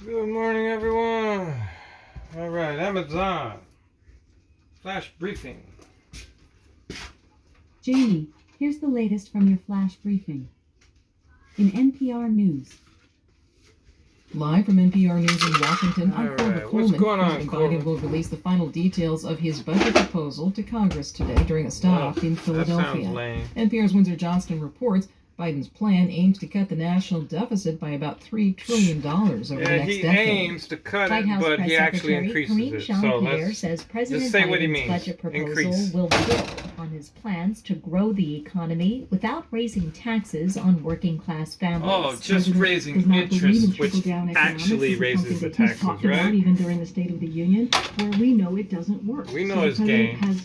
Good morning, everyone. All right, Amazon. Flash briefing. Jamie, here's the latest from your flash briefing. In NPR News. Live from NPR News in Washington, I'm Corva Coleman. What's going on, President Biden will release the final details of his budget proposal to Congress today during a stop in Philadelphia. That sounds lame. NPR's Windsor Johnston reports Biden's plan aims to cut the national deficit by about $3 trillion over the next decade. He aims to cut White it, House but Press he actually Secretary increases Karine it. So Jean-Pierre let's says President just say what he Biden's means. budget proposal Increase. will build on his plans to grow the economy without raising taxes on working-class families. Oh, just President raising does not believe in interest, which trickle-down economics. actually This is raises something the that he's taxes, talked about right? even during the State of the Union, where we know it doesn't work. We know So his the president game. has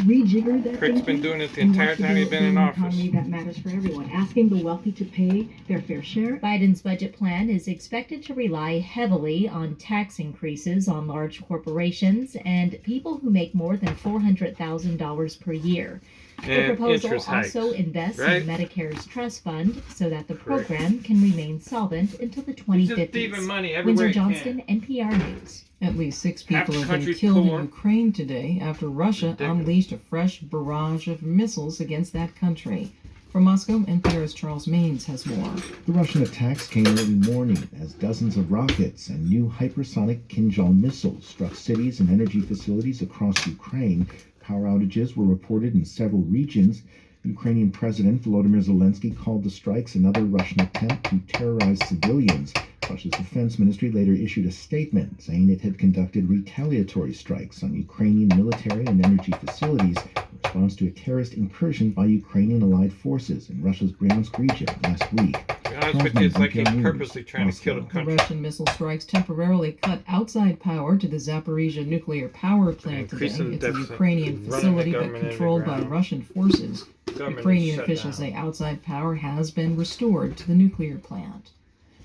rejiggered that Crick's thinking been doing it the and entire wants to time he's build been in an office. economy that matters for everyone, asking the wealthy to pay their fair share. Biden's budget plan is expected to rely heavily on tax increases on large corporations and people who make more than $400,000 per year. The And proposal interest hikes, also invests right? in Medicare's trust fund so that the Correct. program can remain solvent until the He's just 2050s. thieving money everywhere Windsor he Johnston, can. NPR News. At least 6 Half people the have been country's killed poor. in Ukraine today after Russia Ridiculous. unleashed a fresh barrage of missiles against that country. From Moscow, NPR's Charles Maines has more. The Russian attacks came early morning as dozens of rockets and new hypersonic Kinzhal missiles struck cities and energy facilities across Ukraine. Power outages were reported in several regions. Ukrainian President Volodymyr Zelensky called the strikes another Russian attempt to terrorize civilians. Russia's defense ministry later issued a statement saying it had conducted retaliatory strikes on Ukrainian military and energy facilities in response to a terrorist incursion by Ukrainian allied forces in Russia's Bryansk region last week. To be honest with you, it's like he's purposely trying to kill the The country. Russian missile strikes temporarily cut outside power to the Zaporizhia nuclear power plant today. Increasing the It's a deficit, Ukrainian running the facility but government controlled by underground. Russian forces. Government Ukrainian shut officials down. say outside power has been restored to the nuclear plant.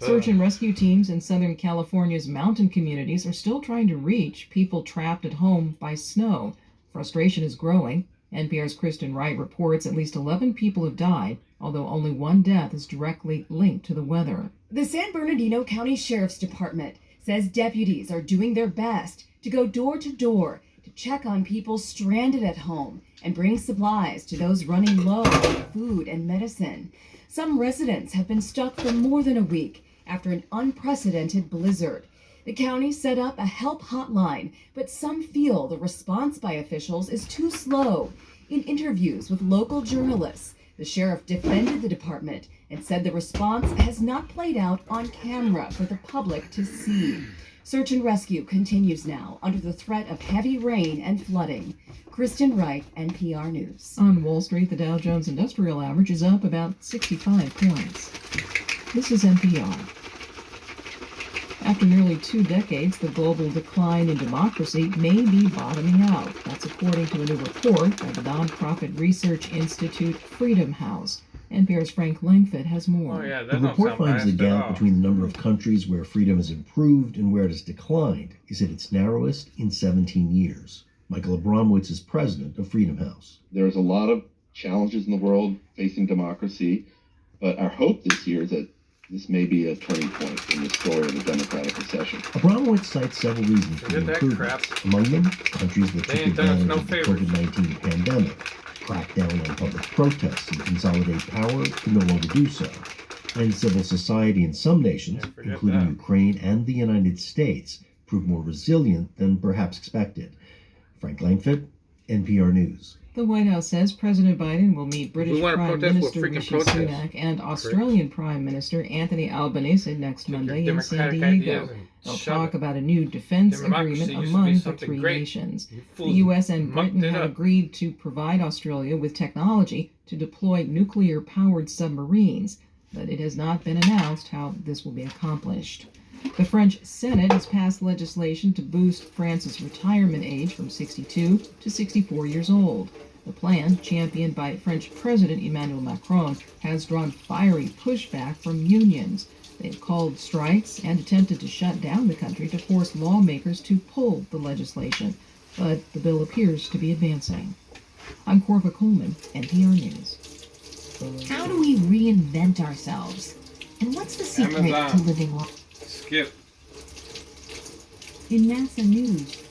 Search and rescue teams in Southern California's mountain communities are still trying to reach people trapped at home by snow. Frustration is growing. NPR's Kristen Wright reports at least 11 people have died, although only one death is directly linked to the weather. The San Bernardino County Sheriff's Department says deputies are doing their best to go door to door to check on people stranded at home and bring supplies to those running low on food and medicine. Some residents have been stuck for more than a week after an unprecedented blizzard. The county set up a help hotline, but some feel the response by officials is too slow. In interviews with local journalists, the sheriff defended the department and said the response has not played out on camera for the public to see. Search and rescue continues now under the threat of heavy rain and flooding. Kristen Wright, NPR News. On Wall Street, the Dow Jones Industrial Average is up about 65 points. This is NPR. After nearly 2 decades, the global decline in democracy may be bottoming out. That's according to a new report by the nonprofit research institute Freedom House. NPR's Frank Langfitt has more. Oh, yeah, that The don't report sound finds the biased at gap all. between the number of countries where freedom has improved and where it has declined is at its narrowest in 17 years. Michael Abramowitz is president of Freedom House. There's a lot of challenges in the world facing democracy, but our hope this year is that this may be a turning point in the story of the democratic recession. Abramowitz cites several reasons for the Forget that improvements. crap. Among them, countries that They took ain't done us advantage no of the favors. COVID-19 pandemic, cracked down on public protests and consolidate power could no longer do so. And civil society in some nations, Yeah, forget including that. Ukraine and the United States, proved more resilient than perhaps expected. Frank Langfitt, NPR News. The White House says President Biden will meet British wanna Prime protest, we'll Minister freaking Rishi protest. Sunak and Australian Prime Minister Anthony Albanese next Take your Monday in San democratic Diego. ideas and They'll shove talk it. about a new defense Democracy agreement used to be among the something 3 great. nations. You The fools U.S. and mucked Britain it have up. agreed to provide Australia with technology to deploy nuclear-powered submarines, but it has not been announced how this will be accomplished. The French Senate has passed legislation to boost France's retirement age from 62 to 64 years old. The plan, championed by French President Emmanuel Macron, has drawn fiery pushback from unions. They've called strikes and attempted to shut down the country to force lawmakers to pull the legislation, but the bill appears to be advancing. I'm Corva Coleman, NPR News. How do we reinvent ourselves? And what's the secret Amazon. to living long? Skip. In NASA news,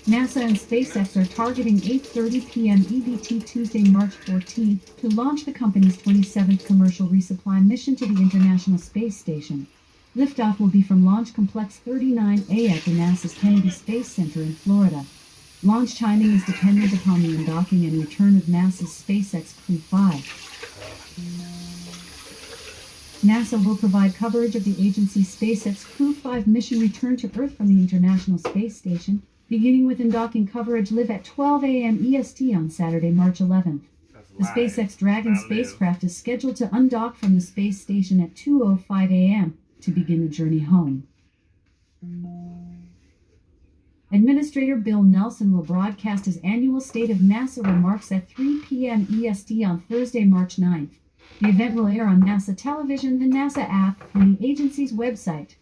NASA and SpaceX are targeting 8:30 p.m. EDT Tuesday, March 14th to launch the company's 27th commercial resupply mission to the International Space Station. Liftoff will be from Launch Complex 39A at the NASA's Kennedy Space Center in Florida. Launch timing is dependent upon the undocking and return of NASA's SpaceX Crew 5. NASA will provide coverage of the agency's SpaceX Crew 5 mission return to Earth from the International Space Station, beginning with undocking coverage live at 12 a.m. EST on Saturday, March 11th. The SpaceX Dragon spacecraft is scheduled to undock from the space station at 2:05 a.m. to begin the journey home. Administrator Bill Nelson will broadcast his annual State of NASA remarks at 3 p.m. EST on Thursday, March 9th. The event will air on NASA television, the NASA app, and the agency's website.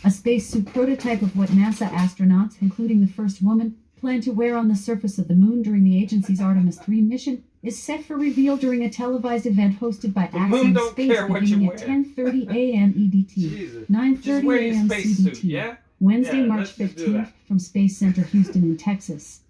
A spacesuit prototype of what NASA astronauts, including the first woman, plan to wear on the surface of the moon during the agency's Artemis 3 mission is set for reveal during a televised event hosted by Axiom Space beginning at 10:30 a.m. EDT, 9:30 a.m. CDT, yeah? Wednesday, Yeah, March let's just do 15th that. from Space Center Houston in Texas.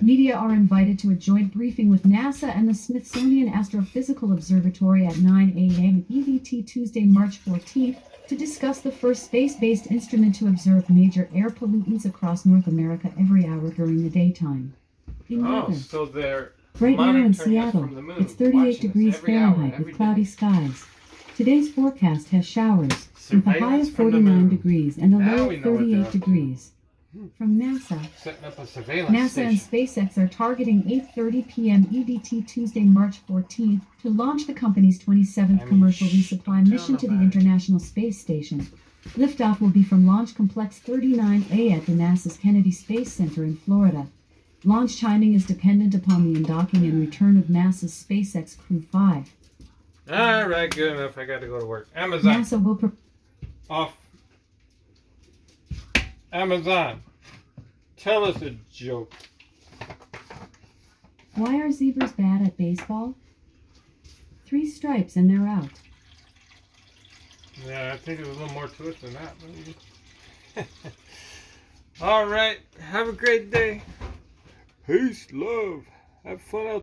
Media are invited to a joint briefing with NASA and the Smithsonian Astrophysical Observatory at 9 a.m. EDT Tuesday, March 14th to discuss the first space-based instrument to observe major air pollutants across North America every hour during the daytime. In Oh, weather, so they're right now in monitoring us Seattle, from the moon, it's 38 watching us degrees every hour, Fahrenheit every with cloudy day. skies. Today's forecast has showers with a high Surveillance of from the 49 moon. degrees and a Now low we of know what they're 38 up to. degrees. From NASA, Setting up a surveillance NASA and station. SpaceX are targeting 8:30 p.m. EDT Tuesday, March 14th to launch the company's 27th commercial resupply mission to the International Space Station. Liftoff will be from Launch Complex 39A at the NASA's Kennedy Space Center in Florida. Launch timing is dependent upon the undocking and return of NASA's SpaceX Crew 5. All right, good enough. I got to go to work. Amazon NASA will off. Amazon, tell us a joke. Why are zebras bad at baseball? 3 stripes and they're out. Yeah, I think there's a little more to it than that. Maybe. All right, have a great day. Peace, love. Have fun out